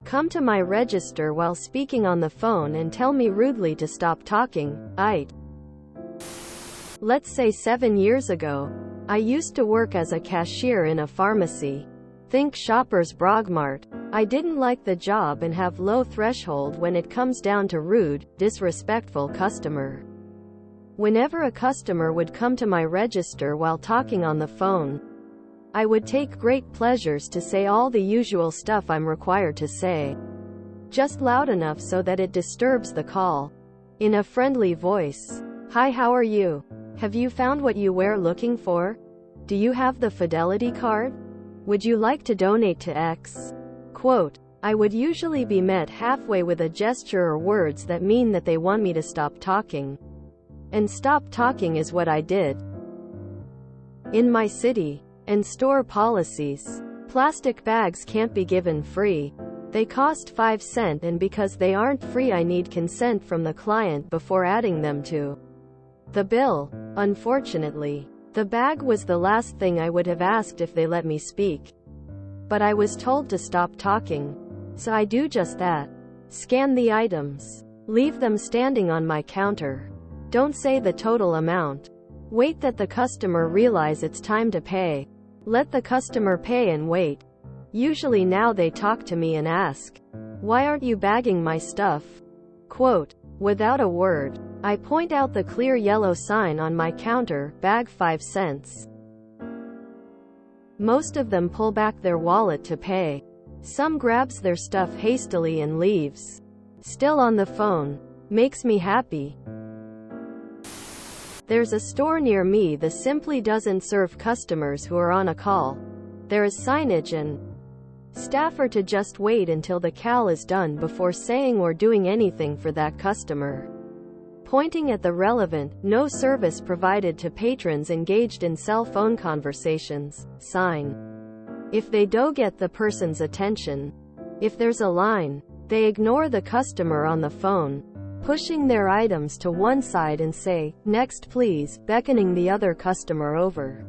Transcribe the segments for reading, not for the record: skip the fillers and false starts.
come to my register while speaking on the phone and tell me rudely to stop talking, aight. Let's say 7 years ago, I used to work as a cashier in a pharmacy. Think Shoppers Brogmart. I didn't like the job and have low threshold when it comes down to rude, disrespectful customer. Whenever a customer would come to my register while talking on the phone, I would take great pleasures to say all the usual stuff I'm required to say, just loud enough so that it disturbs the call. In a friendly voice. Hi, how are you? Have you found what you were looking for? Do you have the Fidelity card? Would you like to donate to X? Quote, I would usually be met halfway with a gesture or words that mean that they want me to stop talking. And stop talking is what I did. In my city and store policies, plastic bags can't be given free. They cost 5 cents, and because they aren't free I need consent from the client before adding them to the bill. Unfortunately, the bag was the last thing I would have asked if they let me speak. But I was told to stop talking. So I do just that. Scan the items. Leave them standing on my counter. Don't say the total amount. Wait that the customer realize it's time to pay. Let the customer pay and wait. Usually now they talk to me and ask, why aren't you bagging my stuff? Quote, without a word, I point out the clear yellow sign on my counter, bag 5 cents. Most of them pull back their wallet to pay. Some grabs their stuff hastily and leaves. Still on the phone. Makes me happy. There's a store near me that simply doesn't serve customers who are on a call. There is signage and staff are to just wait until the call is done before saying or doing anything for that customer. Pointing at the relevant, no service provided to patrons engaged in cell phone conversations, sign. If they don't get the person's attention, if there's a line, they ignore the customer on the phone, pushing their items to one side and say, next please, beckoning the other customer over.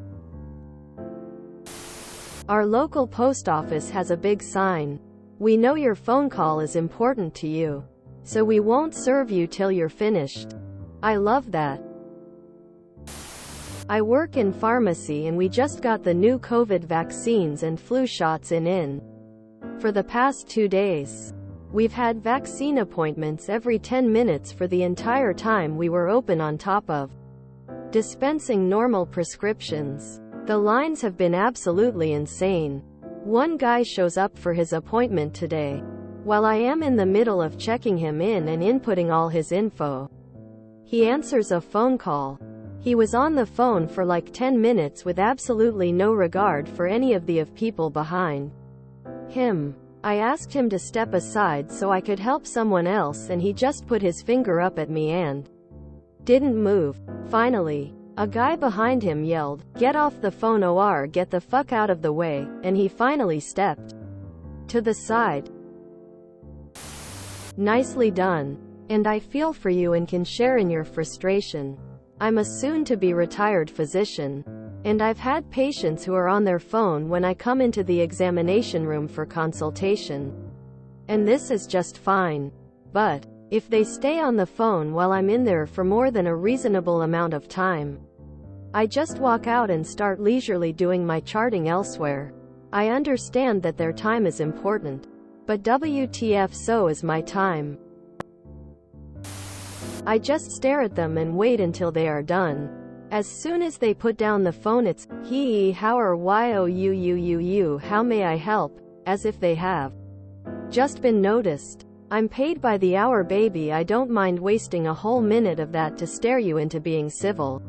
Our local post office has a big sign. We know your phone call is important to you, so we won't serve you till you're finished. I love that. I work in pharmacy and we just got the new COVID vaccines and flu shots in. For the past 2 days, we've had vaccine appointments every 10 minutes for the entire time we were open, on top of dispensing normal prescriptions. The lines have been absolutely insane. One guy shows up for his appointment today, while I am in the middle of checking him in and inputting all his info. He answers a phone call. He was on the phone for like 10 minutes with absolutely no regard for any of the people behind him. I asked him to step aside so I could help someone else and he just put his finger up at me and didn't move. Finally, a guy behind him yelled, "Get off the phone or get the fuck out of the way," and he finally stepped to the side. Nicely done. And I feel for you and can share in your frustration. I'm a soon-to-be retired physician, and I've had patients who are on their phone when I come into the examination room for consultation. And this is just fine. But if they stay on the phone while I'm in there for more than a reasonable amount of time, I just walk out and start leisurely doing my charting elsewhere. I understand that their time is important, but WTF, so is my time. I just stare at them and wait until they are done. As soon as they put down the phone it's, how are you, how may I help, as if they have just been noticed. I'm paid by the hour, baby. I don't mind wasting a whole minute of that to stare you into being civil.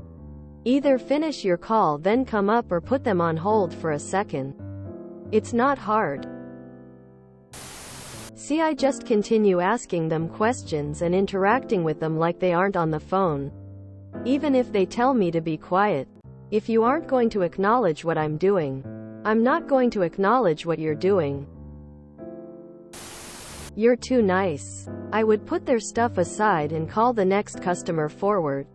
Either finish your call then come up or put them on hold for a second. It's not hard. See, I just continue asking them questions and interacting with them like they aren't on the phone. Even if they tell me to be quiet. If you aren't going to acknowledge what I'm doing, I'm not going to acknowledge what you're doing. You're too nice. I would put their stuff aside and call the next customer forward.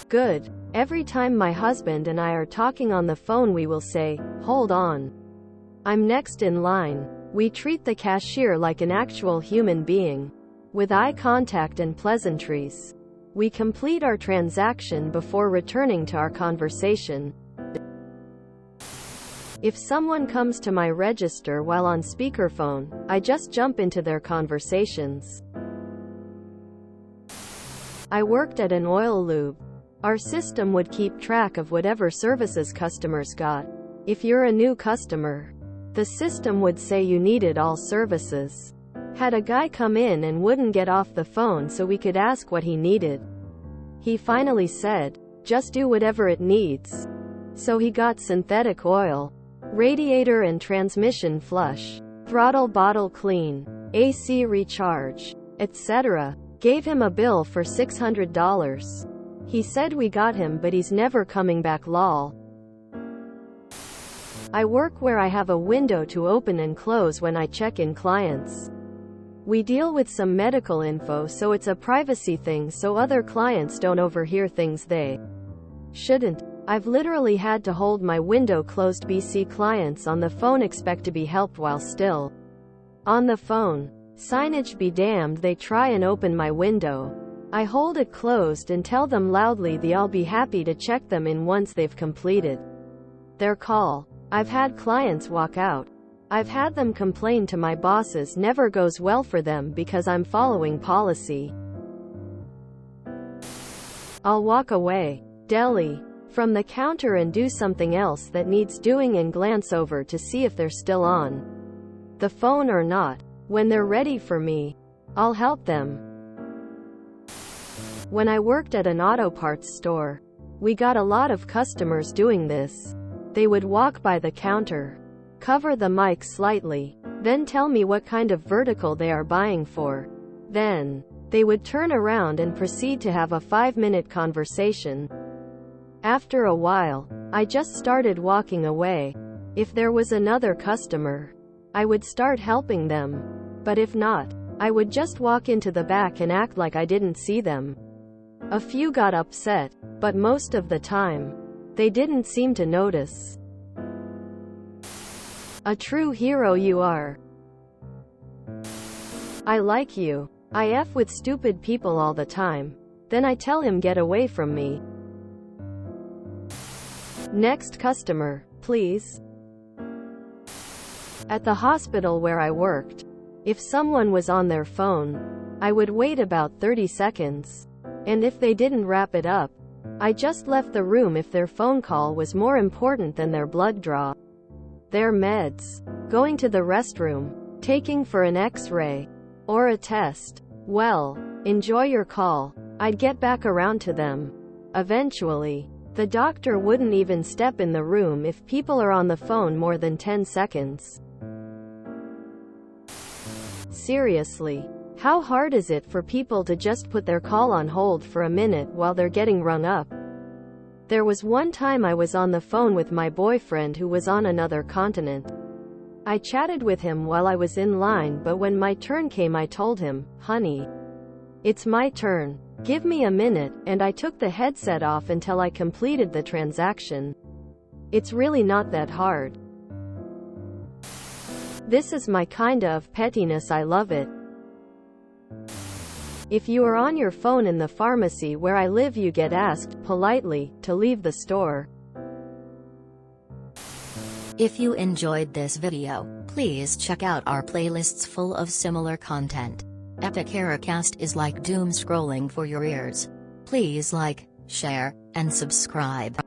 Good. Every time my husband and I are talking on the phone we will say, hold on. I'm next in line. We treat the cashier like an actual human being. With eye contact and pleasantries. We complete our transaction before returning to our conversation. If someone comes to my register while on speakerphone, I just jump into their conversations. I worked at an oil lube. Our system would keep track of whatever services customers got. If you're a new customer, the system would say you needed all services. Had a guy come in and wouldn't get off the phone so we could ask what he needed. He finally said, just do whatever it needs. So he got synthetic oil, radiator and transmission flush, throttle bottle clean, AC recharge, etc. Gave him a bill for $600. He said we got him but he's never coming back lol. I work where I have a window to open and close when I check in clients. We deal with some medical info so it's a privacy thing so other clients don't overhear things they shouldn't. I've literally had to hold my window closed. BC clients on the phone expect to be helped while still on the phone. Signage be damned, they try and open my window. I hold it closed and tell them loudly I'll be happy to check them in once they've completed their call. I've had clients walk out. I've had them complain to my bosses. Never goes well for them because I'm following policy. I'll walk away, deli, from the counter and do something else that needs doing and glance over to see if they're still on the phone or not. When they're ready for me, I'll help them. When I worked at an auto parts store, we got a lot of customers doing this. They would walk by the counter, cover the mic slightly, then tell me what kind of vertical they are buying for. Then, they would turn around and proceed to have a 5-minute conversation. After a while, I just started walking away. If there was another customer, I would start helping them. But if not, I would just walk into the back and act like I didn't see them. A few got upset, but most of the time, they didn't seem to notice. A true hero you are. I like you. I F with stupid people all the time. Then I tell him get away from me. Next customer, please. At the hospital where I worked, if someone was on their phone, I would wait about 30 seconds. And if they didn't wrap it up, I just left the room if their phone call was more important than their blood draw, their meds, going to the restroom, taking for an X-ray, or a test. Well, enjoy your call. I'd get back around to them. Eventually, the doctor wouldn't even step in the room if people are on the phone more than 10 seconds. Seriously, how hard is it for people to just put their call on hold for a minute while they're getting rung up? There was one time I was on the phone with my boyfriend who was on another continent. I chatted with him while I was in line, but when my turn came I told him, honey, it's my turn. Give me a minute, and I took the headset off until I completed the transaction. It's really not that hard. This is my kinda of pettiness. I love it. If you are on your phone in the pharmacy where I live, you get asked, politely, to leave the store. If you enjoyed this video, please check out our playlists full of similar content. Epic Haircast is like doom scrolling for your ears. Please like, share, and subscribe.